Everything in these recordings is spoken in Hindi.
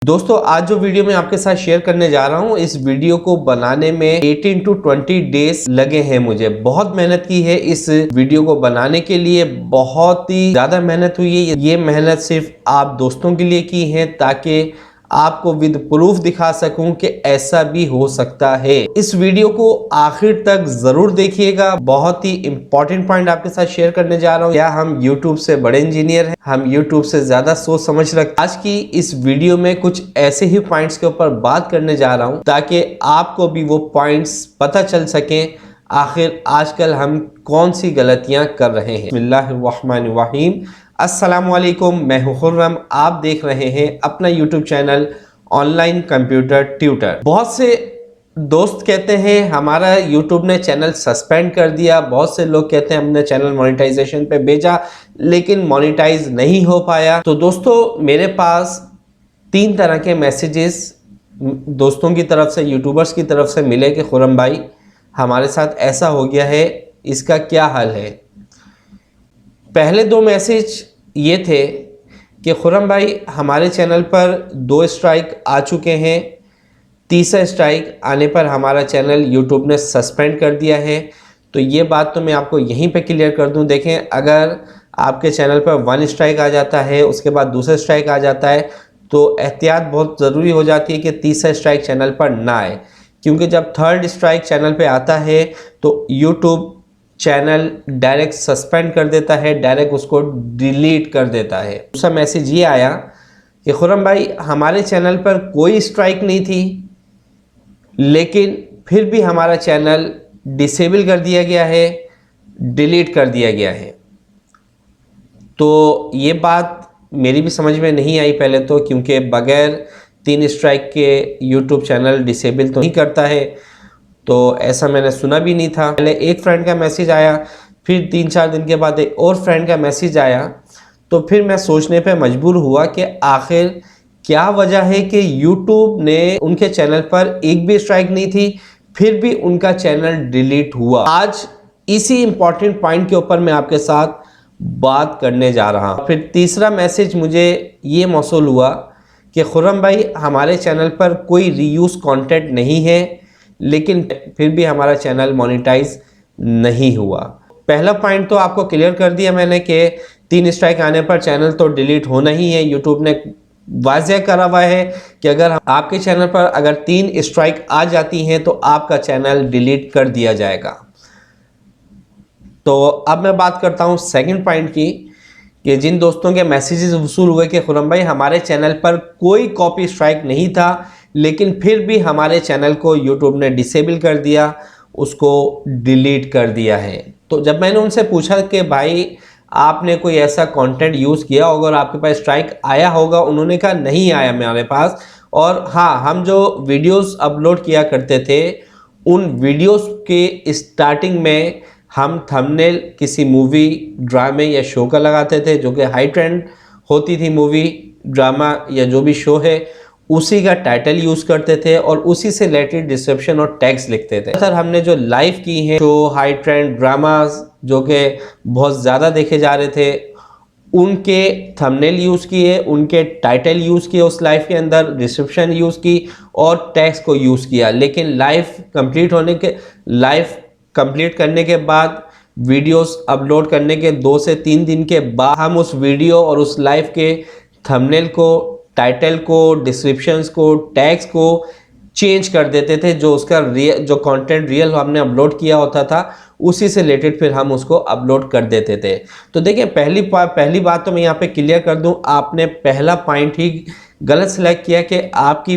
दोस्तों आज जो वीडियो मैं आपके साथ शेयर करने जा रहा हूं, इस वीडियो को बनाने में 18 to 20 डेज लगे हैं। मुझे बहुत मेहनत की है इस वीडियो को बनाने के लिए, बहुत ही ज्यादा मेहनत हुई है। ये मेहनत सिर्फ आप दोस्तों के लिए की है ताकि आपको विद प्रूफ दिखा सकूं कि ऐसा भी हो सकता है। इस वीडियो को आखिर तक जरूर देखिएगा, बहुत ही इंपॉर्टेंट पॉइंट आपके साथ शेयर करने जा रहा हूं। क्या हम YouTube से बड़े इंजीनियर हैं? हम YouTube से ज्यादा सोच समझ रखते। आज की इस वीडियो में कुछ ऐसे ही पॉइंट्स के ऊपर बात करने जा रहा हूं ताकि आपको भी वो पॉइंट्स पता चल सके आखिर आजकल हम कौन सी गलतियां कर रहे हैं। बिस्मिल्लाहिर्रहमानिर्रहीम। अस्सलाम वालेकुम, मैं हूं खुर्रम। आप देख रहे हैं अपना YouTube channel online computer tutor. बहुत से दोस्त कहते हैं हमारा YouTube ने चैनल सस्पेंड कर दिया, बहुत से लोग कहते हैं हमने चैनल मोनेटाइजेशन पे भेजा लेकिन मोनेटाइज नहीं हो पाया। तो दोस्तों मेरे पास 3 तरह के मैसेजेस दोस्तों की तरफ से, यूट्यूबर्स की तरफ से मिले कि खुर्रम भाई हमारे साथ ऐसा हो गया है, इसका क्या हल है। पहले 2 मैसेज ये थे कि खुर्रम भाई हमारे चैनल पर 2 स्ट्राइक आ चुके हैं, तीसरा स्ट्राइक आने पर हमारा चैनल यूट्यूब ने सस्पेंड कर दिया है। तो ये बात तो मैं आपको यहीं पे क्लियर कर दूं। देखें, अगर आपके चैनल पर 1 स्ट्राइक आ जाता है, उसके बाद दूसरा स्ट्राइक आ जाता है, तो एहतियात बहुत ज़रूरी हो जाती है कि तीसरा स्ट्राइक चैनल पर ना आए, क्योंकि जब 3rd स्ट्राइक चैनल पे आता है तो यूट्यूब चैनल डायरेक्ट सस्पेंड कर देता है, डायरेक्ट उसको डिलीट कर देता है। दूसरा मैसेज ये आया कि खुर्रम भाई हमारे चैनल पर कोई स्ट्राइक नहीं थी लेकिन फिर भी हमारा चैनल डिसेबल कर दिया गया है, डिलीट कर दिया गया है। तो ये बात मेरी भी समझ में नहीं आई पहले तो, क्योंकि बगैर 3 स्ट्राइक के यूट्यूब चैनल डिसेबल तो नहीं करता है, तो ऐसा मैंने सुना भी नहीं था। पहले एक फ्रेंड का मैसेज आया, फिर 3-4 दिन के बाद एक और फ्रेंड का मैसेज आया, तो फिर मैं सोचने पे मजबूर हुआ कि आखिर क्या वजह है कि YouTube ने उनके चैनल पर एक भी स्ट्राइक नहीं थी फिर भी उनका चैनल डिलीट हुआ। आज इसी इंपॉर्टेंट पॉइंट के ऊपर मैं आपके साथ बात करने जा रहा हूँ। फिर तीसरा मैसेज मुझे ये मौसूल हुआ कि खुर्रम भाई हमारे चैनल पर कोई रीयूज कंटेंट नहीं है लेकिन फिर भी हमारा चैनल मोनेटाइज नहीं हुआ। पहला पॉइंट तो आपको क्लियर कर दिया मैंने कि 3 स्ट्राइक आने पर चैनल तो डिलीट होना ही है। यूट्यूब ने वाज़ेह करा हुआ है कि अगर आपके चैनल पर अगर 3 स्ट्राइक आ जाती हैं तो आपका चैनल डिलीट कर दिया जाएगा। तो अब मैं बात करता हूं सेकंड पॉइंट की कि जिन दोस्तों के मैसेजेस वसूल हुए कि खुर्रम भाई हमारे चैनल पर कोई कॉपी स्ट्राइक नहीं था लेकिन फिर भी हमारे चैनल को यूट्यूब ने डिसेबल कर दिया, उसको डिलीट कर दिया है। तो जब मैंने उनसे पूछा कि भाई आपने कोई ऐसा कंटेंट यूज़ किया होगा और आपके पास स्ट्राइक आया होगा, उन्होंने कहा नहीं आया मेरे पास। और हाँ, हम जो वीडियोस अपलोड किया करते थे उन वीडियोस के स्टार्टिंग में हम थंबनेल किसी मूवी, ड्रामे या शो का लगाते थे जो कि हाई ट्रेंड होती थी। मूवी, ड्रामा या जो भी शो है उसी का टाइटल यूज़ करते थे और उसी से रिलेटेड डिस्क्रिप्शन और टैग्स लिखते थे। सर हमने जो लाइव की हैं शो, हाई ट्रेंड ड्रामाज जो कि बहुत ज़्यादा देखे जा रहे थे, उनके थंबनेल यूज़ किए, उनके टाइटल यूज़ किए, उस लाइव के अंदर डिस्क्रिप्शन यूज़ की और टैग्स को यूज़ किया। लेकिन लाइव कंप्लीट करने के बाद, वीडियोस अपलोड करने के 2 से 3 दिन के बाद हम उस वीडियो और उस लाइव के थंबनेल को, टाइटल को, डिस्क्रिप्शंस को, टैग्स को चेंज कर देते थे। जो उसका जो कंटेंट रियल हमने अपलोड किया होता था उसी से रिलेटेड फिर हम उसको अपलोड कर देते थे। तो देखिए, पहली बात तो मैं यहाँ पे क्लियर कर दूं, आपने पहला पॉइंट ही गलत सेलेक्ट किया कि आपके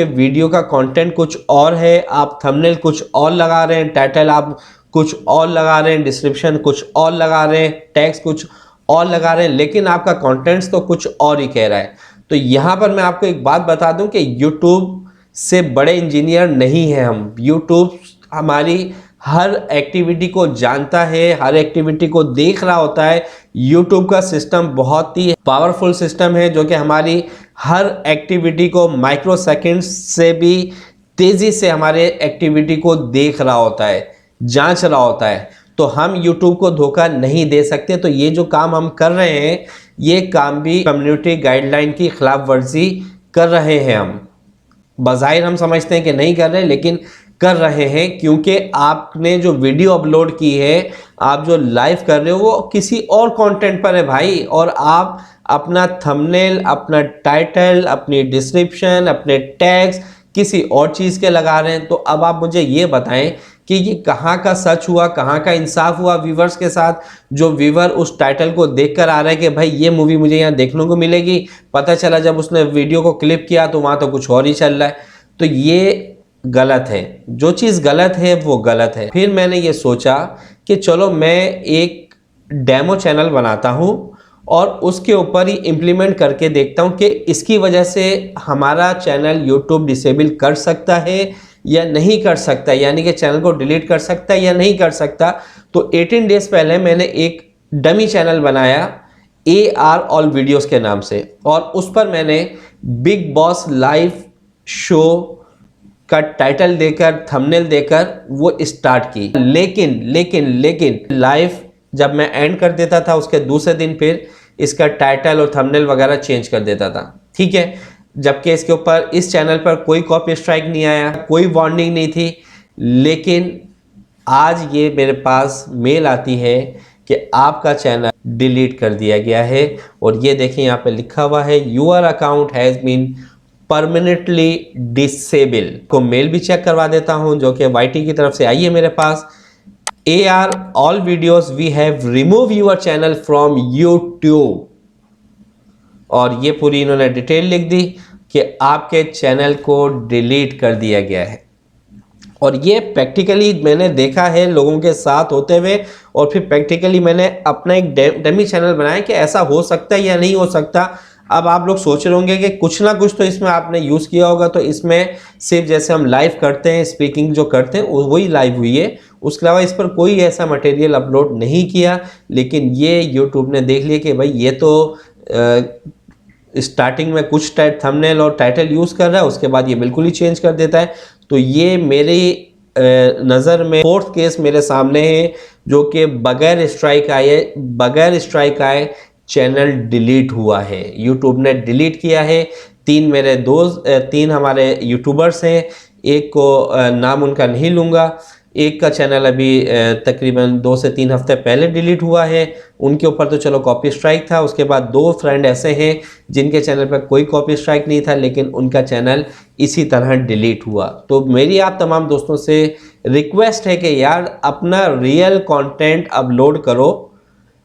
वीडियो का कंटेंट कुछ और है, आप थंबनेल कुछ और लगा रहे हैं, टाइटल आप कुछ और लगा रहे हैं, डिस्क्रिप्शन कुछ और लगा रहे हैं, टैग्स कुछ और लगा रहे हैं, लेकिन आपका कंटेंट्स तो कुछ और ही कह रहा है। तो यहाँ पर मैं आपको एक बात बता दूं कि YouTube से बड़े इंजीनियर नहीं है हम। YouTube हमारी हर एक्टिविटी को जानता है, हर एक्टिविटी को देख रहा होता है। YouTube का सिस्टम बहुत ही पावरफुल सिस्टम है जो कि हमारी हर एक्टिविटी को माइक्रो सेकेंड्स से भी तेज़ी से हमारे एक्टिविटी को देख रहा होता है, जांच रहा होता है। तो हम YouTube को धोखा नहीं दे सकते। तो ये जो काम हम कर रहे हैं, ये काम भी कम्युनिटी गाइडलाइन की खिलाफ वर्जी कर रहे हैं। हम बज़ाहिर हम समझते हैं कि नहीं कर रहे, लेकिन कर रहे हैं, क्योंकि आपने जो वीडियो अपलोड की है, आप जो लाइव कर रहे हो, वो किसी और कंटेंट पर है भाई, और आप अपना थंबनेल, अपना टाइटल, अपनी डिस्क्रिप्शन, अपने टैग्स किसी और चीज़ के लगा रहे हैं। तो अब आप मुझे ये बताएं कि ये कहाँ का सच हुआ, कहाँ का इंसाफ हुआ व्यूवर्स के साथ। जो व्यूवर उस टाइटल को देखकर आ रहा है कि भाई ये मूवी मुझे यहाँ देखने को मिलेगी, पता चला जब उसने वीडियो को क्लिप किया तो वहाँ तो कुछ और ही चल रहा है। तो ये गलत है, जो चीज़ गलत है वो गलत है। फिर मैंने ये सोचा कि चलो मैं एक डेमो चैनल बनाता हूँ और उसके ऊपर ही इम्प्लीमेंट करके देखता हूँ कि इसकी वजह से हमारा चैनल यूट्यूब डिसेबल कर सकता है या नहीं कर सकता, यानी कि चैनल को डिलीट कर सकता है या नहीं कर सकता। तो 18 डेज पहले मैंने एक डमी चैनल बनाया AR ऑल वीडियोस के नाम से, और उस पर मैंने बिग बॉस लाइव शो का टाइटल देकर, थंबनेल देकर वो स्टार्ट की। लेकिन लाइव जब मैं एंड कर देता था, उसके दूसरे दिन फिर इसका टाइटल और थंबनेल वगैरह चेंज कर देता था, ठीक है। जबकि इसके ऊपर, इस चैनल पर कोई कॉपी स्ट्राइक नहीं आया, कोई वार्निंग नहीं थी। लेकिन आज ये मेरे पास मेल आती है कि आपका चैनल डिलीट कर दिया गया है, और ये देखिए यहाँ पे लिखा हुआ है your account has been permanently disable. को मेल भी चेक करवा देता हूं जो कि YT की तरफ से आई है मेरे पास। AR all videos we have remove your channel from YouTube, और ये पूरी इन्होंने डिटेल लिख दी कि आपके चैनल को डिलीट कर दिया गया है। और ये प्रैक्टिकली मैंने देखा है लोगों के साथ होते हुए, और फिर प्रैक्टिकली मैंने अपना एक डमी चैनल बनाया कि ऐसा हो सकता है या नहीं हो सकता। अब आप लोग सोच रहे होंगे कि कुछ ना कुछ तो इसमें आपने यूज़ किया होगा। तो इसमें सिर्फ जैसे हम लाइव करते हैं, स्पीकिंग जो करते हैं वही लाइव हुई है, उसके अलावा इस पर कोई ऐसा मटेरियल अपलोड नहीं किया। लेकिन ये यूट्यूब ने देख लिया कि भाई ये तो स्टार्टिंग में कुछ थंबनेल और टाइटल यूज़ कर रहा है, उसके बाद ये बिल्कुल ही चेंज कर देता है। तो ये मेरी नज़र में 4th केस मेरे सामने है, जो कि बगैर स्ट्राइक आए चैनल डिलीट हुआ है, यूट्यूब ने डिलीट किया है। 3 मेरे दोस्त, 3 हमारे यूट्यूबर्स हैं, एक को नाम उनका नहीं लूँगा, एक का चैनल अभी तकरीबन 2 से 3 हफ्ते पहले डिलीट हुआ है। उनके ऊपर तो चलो कॉपी स्ट्राइक था। उसके बाद 2 फ्रेंड ऐसे हैं जिनके चैनल पर कोई कॉपी स्ट्राइक नहीं था, लेकिन उनका चैनल इसी तरह डिलीट हुआ। तो मेरी आप तमाम दोस्तों से रिक्वेस्ट है कि यार अपना रियल कंटेंट अपलोड करो,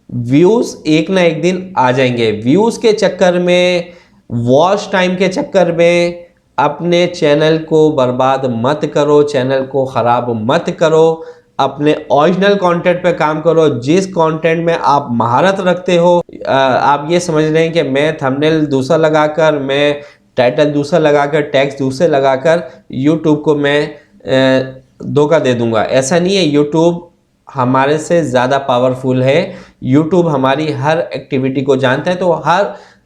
व्यूज़ एक ना एक दिन आ जाएंगे। व्यूज़ के चक्कर में, वॉच टाइम के चक्कर में अपने चैनल को बर्बाद मत करो, चैनल को ख़राब मत करो। अपने ओरिजिनल कंटेंट पे काम करो, जिस कंटेंट में आप महारत रखते हो। आप ये समझ रहे हैं कि मैं थंबनेल दूसरा लगाकर, मैं टाइटल दूसरा लगाकर, टैग्स दूसरे लगाकर यूट्यूब को मैं धोखा दे दूंगा, ऐसा नहीं है। यूट्यूब हमारे से ज़्यादा पावरफुल है। यूट्यूब हमारी हर एक्टिविटी को जानता है।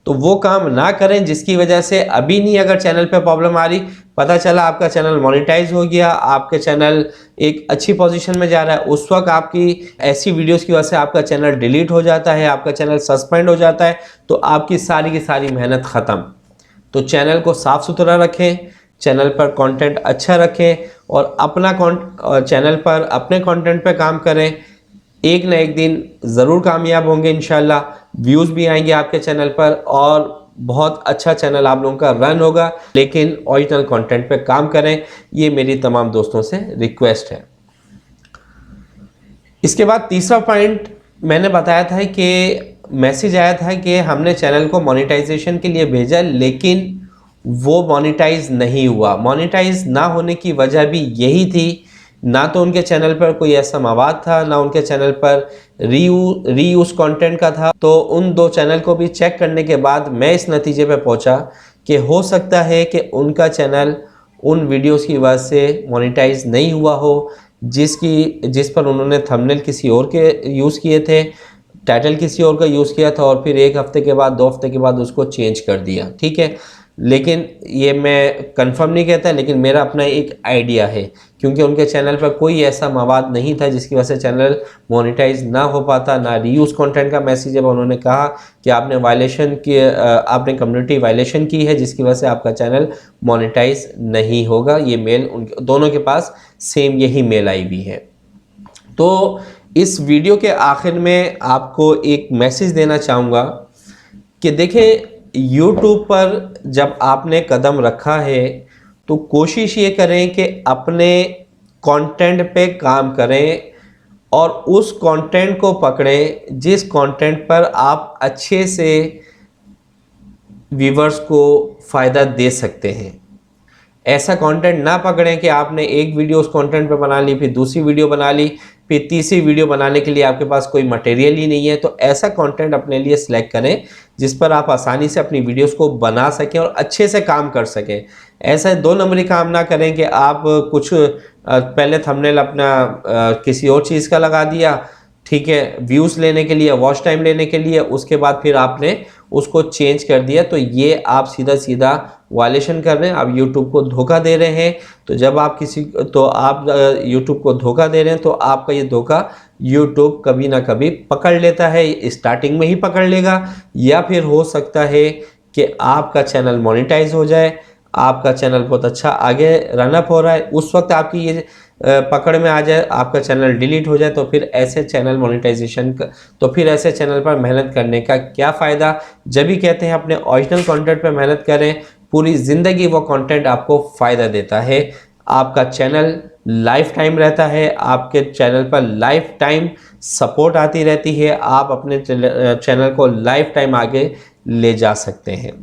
तो वो काम ना करें जिसकी वजह से अभी नहीं, अगर चैनल पे प्रॉब्लम आ रही, पता चला आपका चैनल मोनेटाइज हो गया, आपके चैनल एक अच्छी पोजीशन में जा रहा है, उस वक्त आपकी ऐसी वीडियोस की वजह से आपका चैनल डिलीट हो जाता है, आपका चैनल सस्पेंड हो जाता है, तो आपकी सारी की सारी मेहनत ख़त्म। तो चैनल को साफ़ सुथरा रखें, चैनल पर कंटेंट अच्छा रखें, और अपना चैनल पर अपने कंटेंट पे काम करें। एक ना एक दिन ज़रूर कामयाब होंगे इंशाल्लाह, व्यूज़ भी आएंगे आपके चैनल पर, और बहुत अच्छा चैनल आप लोगों का रन होगा। लेकिन ओरिजिनल कंटेंट पे काम करें, ये मेरी तमाम दोस्तों से रिक्वेस्ट है। इसके बाद तीसरा पॉइंट मैंने बताया था कि मैसेज आया था कि हमने चैनल को मोनेटाइजेशन के लिए भेजा, लेकिन वो मोनेटाइज नहीं हुआ। मोनेटाइज ना होने की वजह भी यही थी, ना तो उनके चैनल पर कोई ऐसा मवाद था, ना उनके चैनल पर रीयूज कंटेंट का था। तो उन 2 चैनल को भी चेक करने के बाद मैं इस नतीजे पे पहुंचा कि हो सकता है कि उनका चैनल उन वीडियोस की वजह से मोनेटाइज नहीं हुआ हो, जिस पर उन्होंने थंबनेल किसी और के यूज़ किए थे, टाइटल किसी और का यूज़ किया था, और फिर 1 हफ्ते के बाद, 2 हफ्ते के बाद उसको चेंज कर दिया, ठीक है। लेकिन ये मैं कंफर्म नहीं कहता, लेकिन मेरा अपना एक आइडिया है, क्योंकि उनके चैनल पर कोई ऐसा मवाद नहीं था जिसकी वजह से चैनल मोनेटाइज ना हो पाता, ना रीयूज कंटेंट का मैसेज है। उन्होंने कहा कि आपने वायलेशन की, आपने कम्युनिटी वायलेशन की है जिसकी वजह से आपका चैनल मोनेटाइज नहीं होगा। ये मेल उनके दोनों के पास सेम यही मेल आई भी है। तो इस वीडियो के आखिर में आपको एक मैसेज देना चाहूँगा कि देखें, YouTube पर जब आपने कदम रखा है तो कोशिश ये करें कि अपने कंटेंट पे काम करें और उस कंटेंट को पकड़ें जिस कंटेंट पर आप अच्छे से व्यूवर्स को फ़ायदा दे सकते हैं। ऐसा कंटेंट ना पकड़ें कि आपने एक वीडियो उस कंटेंट पे बना ली, फिर दूसरी वीडियो बना ली, फिर तीसरी वीडियो बनाने के लिए आपके पास कोई मटेरियल ही नहीं है। तो ऐसा कंटेंट अपने लिए सिलेक्ट करें जिस पर आप आसानी से अपनी वीडियोस को बना सकें और अच्छे से काम कर सकें। ऐसा 2 नंबरी काम ना करें कि आप कुछ पहले थंबनेल अपना किसी और चीज़ का लगा दिया, ठीक है, व्यूज़ लेने के लिए, वॉच टाइम लेने के लिए, उसके बाद फिर आपने उसको चेंज कर दिया। तो ये आप सीधा सीधा वायलेशन कर रहे हैं, आप यूट्यूब को धोखा दे रहे हैं। तो जब आप आप यूट्यूब को धोखा दे रहे हैं तो आपका ये धोखा यूट्यूब कभी ना कभी पकड़ लेता है, स्टार्टिंग में ही पकड़ लेगा, या फिर हो सकता है कि आपका चैनल मोनेटाइज हो जाए, आपका चैनल बहुत अच्छा आगे रनअप हो रहा है, उस वक्त आपकी ये पकड़ में आ जाए, आपका चैनल डिलीट हो जाए। तो फिर ऐसे चैनल मोनेटाइजेशन तो फिर ऐसे चैनल पर मेहनत करने का क्या फ़ायदा। जब भी कहते हैं अपने ओरिजिनल कंटेंट पर मेहनत करें, पूरी ज़िंदगी वो कंटेंट आपको फ़ायदा देता है, आपका चैनल लाइफ टाइम रहता है, आपके चैनल पर लाइफ टाइम सपोर्ट आती रहती है, आप अपने चैनल को लाइफ टाइम आगे ले जा सकते हैं।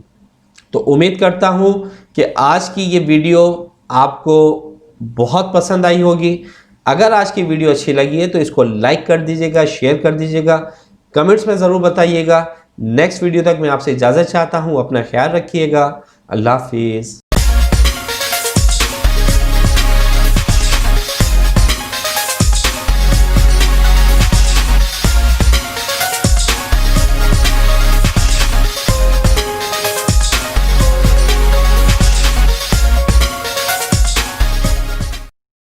तो उम्मीद करता हूँ कि आज की ये वीडियो आपको बहुत पसंद आई होगी। अगर आज की वीडियो अच्छी लगी है तो इसको लाइक कर दीजिएगा, शेयर कर दीजिएगा, कमेंट्स में ज़रूर बताइएगा। नेक्स्ट वीडियो तक मैं आपसे इजाज़त चाहता हूँ। अपना ख्याल रखिएगा। अल्लाह हाफिज़।